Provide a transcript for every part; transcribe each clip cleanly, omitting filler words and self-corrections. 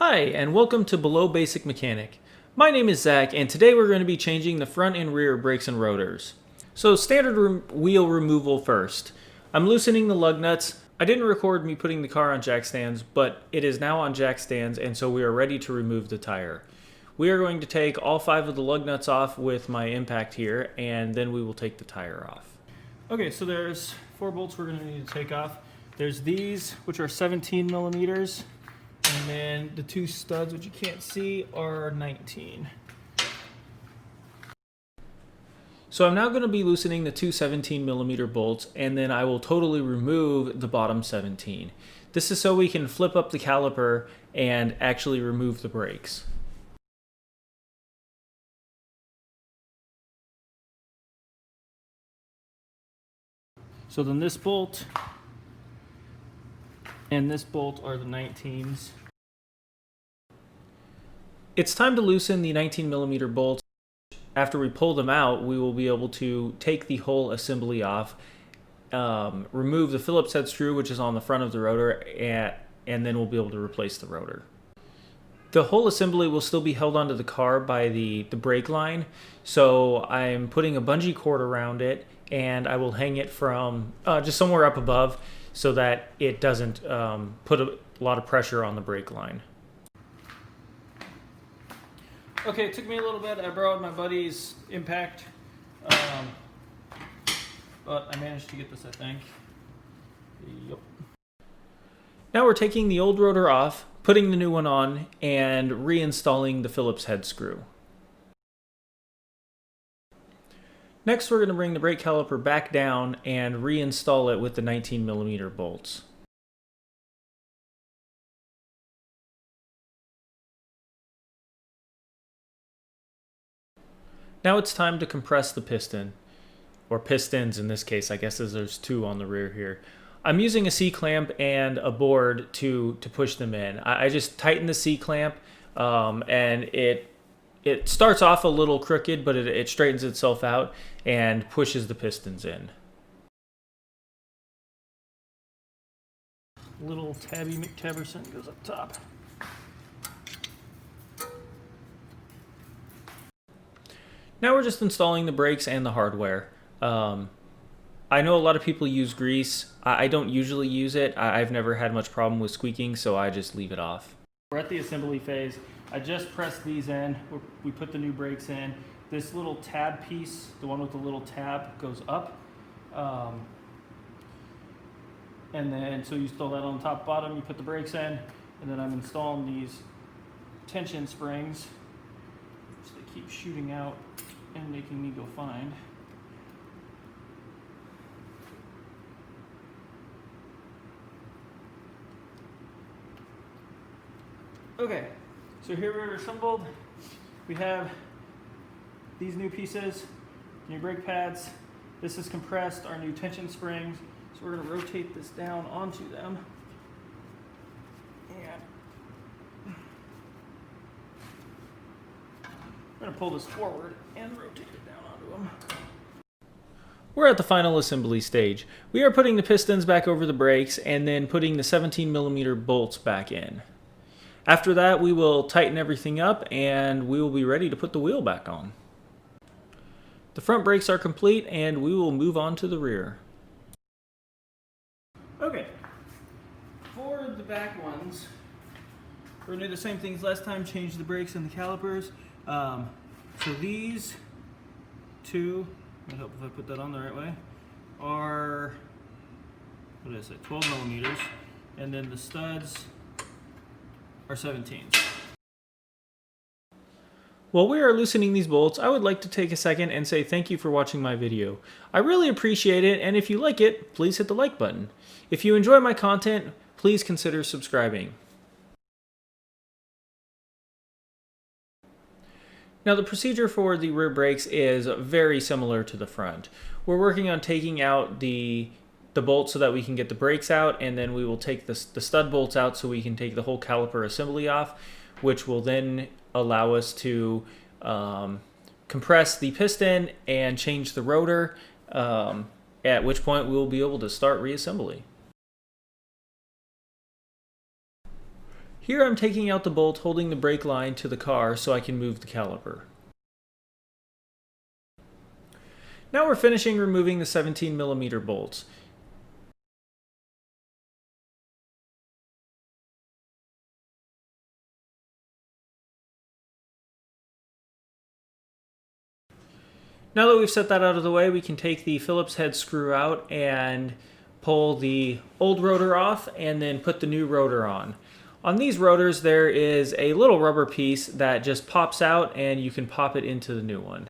Hi, and welcome to Below Basic Mechanic. My name is Zach, and today we're going to be changing the front and rear brakes and rotors. So standard wheel removal first. I'm loosening the lug nuts. I didn't record me putting the car on jack stands, but it is now on jack stands, and so we are ready to remove the tire. We are going to take all 5 of the lug nuts off with my impact here, and then we will take the tire off. Okay, so there's 4 bolts we're going to need to take off. There's these, which are 17 millimeters. And then the 2 studs, which you can't see, are 19. So I'm now going to be loosening the 2 17 millimeter bolts, and then I will totally remove the bottom 17. This is so we can flip up the caliper and actually remove the brakes. So then this bolt and this bolt are the 19s. It's time to loosen the 19 millimeter bolts. After we pull them out, we will be able to take the whole assembly off, remove the Phillips head screw, which is on the front of the rotor, and then we'll be able to replace the rotor. The whole assembly will still be held onto the car by the brake line, so I'm putting a bungee cord around it, and I will hang it from just somewhere up above so that it doesn't put a lot of pressure on the brake line. Okay, it took me a little bit. I borrowed my buddy's impact, but I managed to get this, I think. Yep. Now we're taking the old rotor off, putting the new one on, and reinstalling the Phillips head screw. Next, we're going to bring the brake caliper back down and reinstall it with the 19 millimeter bolts. Now it's time to compress the piston, or pistons in this case, I guess, as there's 2 on the rear here. I'm using a C-clamp and a board to push them in. I just tighten the C-clamp, and it starts off a little crooked, but it straightens itself out and pushes the pistons in. Little tabby McTaverson goes up top. Now we're just installing the brakes and the hardware. I know a lot of people use grease. I don't usually use it. I've never had much problem with squeaking, so I just leave it off. We're at the assembly phase. I just pressed these in. We put the new brakes in. This little tab piece, the one with the little tab, goes up. And then, so you install that on the top, bottom, you put the brakes in, and then I'm installing these tension springs. So they keep shooting out and making me go find. Okay, so here we're assembled. We have these new pieces, new brake pads. This is compressed, our new tension springs. So we're going to rotate this down onto them. And I'm going to pull this forward and rotate it down onto them. We're at the final assembly stage. We are putting the pistons back over the brakes and then putting the 17 millimeter bolts back in. After that, we will tighten everything up and we will be ready to put the wheel back on. The front brakes are complete and we will move on to the rear. Okay, for the back ones, we're going to do the same things last time, change the brakes and the calipers. So these 2, let me hope if I put that on the right way, are, what did I say, 12 millimeters, and then the studs are 17s. While we are loosening these bolts, I would like to take a second and say thank you for watching my video. I really appreciate it, and if you like it, please hit the like button. If you enjoy my content, please consider subscribing. Now the procedure for the rear brakes is very similar to the front. We're working on taking out the bolts so that we can get the brakes out, and then we will take the stud bolts out so we can take the whole caliper assembly off, which will then allow us to compress the piston and change the rotor, at which point we will be able to start reassembly. Here I'm taking out the bolt holding the brake line to the car so I can move the caliper. Now we're finishing removing the 17mm bolts. Now that we've set that out of the way, we can take the Phillips head screw out and pull the old rotor off and then put the new rotor on. On these rotors, there is a little rubber piece that just pops out and you can pop it into the new one.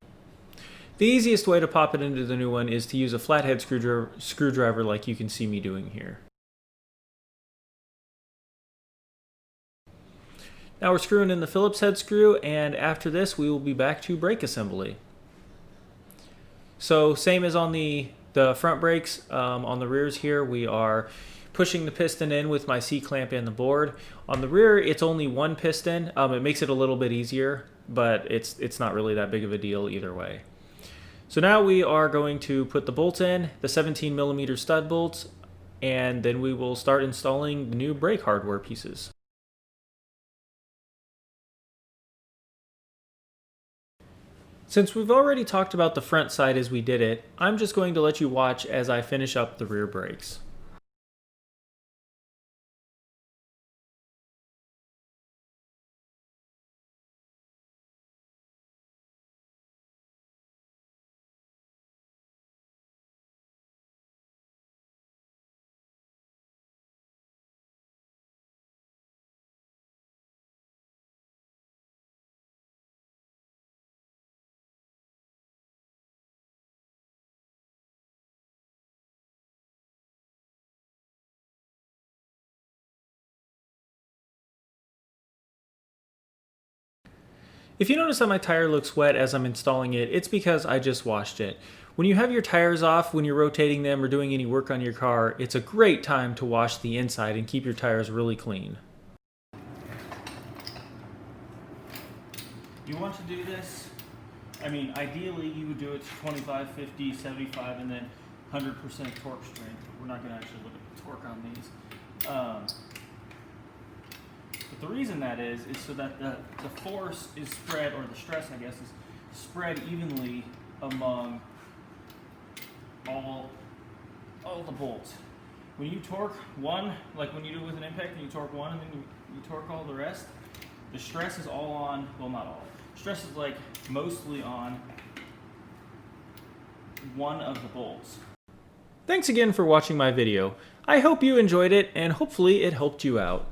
The easiest way to pop it into the new one is to use a flathead screwdriver like you can see me doing here. Now we're screwing in the Phillips head screw, and after this we will be back to brake assembly. So same as on the front brakes, on the rears here we are pushing the piston in with my C-clamp and the board. On the rear it's only one piston. It makes it a little bit easier, but it's not really that big of a deal either way. So now we are going to put the bolts in, the 17mm stud bolts, and then we will start installing the new brake hardware pieces. Since we've already talked about the front side as we did it, I'm just going to let you watch as I finish up the rear brakes. If you notice that my tire looks wet as I'm installing it, it's because I just washed it. When you have your tires off, when you're rotating them or doing any work on your car, it's a great time to wash the inside and keep your tires really clean. You want to do this? I mean, ideally you would do it to 25, 50, 75, and then 100% torque strength. We're not going to actually look at the torque on these. But the reason that is so that the force is spread, or the stress, I guess, is spread evenly among all the bolts. When you torque one, like when you do it with an impact, and you torque one and then you torque all the rest, the stress is all on, well, not all. Stress is like mostly on one of the bolts. Thanks again for watching my video. I hope you enjoyed it, and hopefully it helped you out.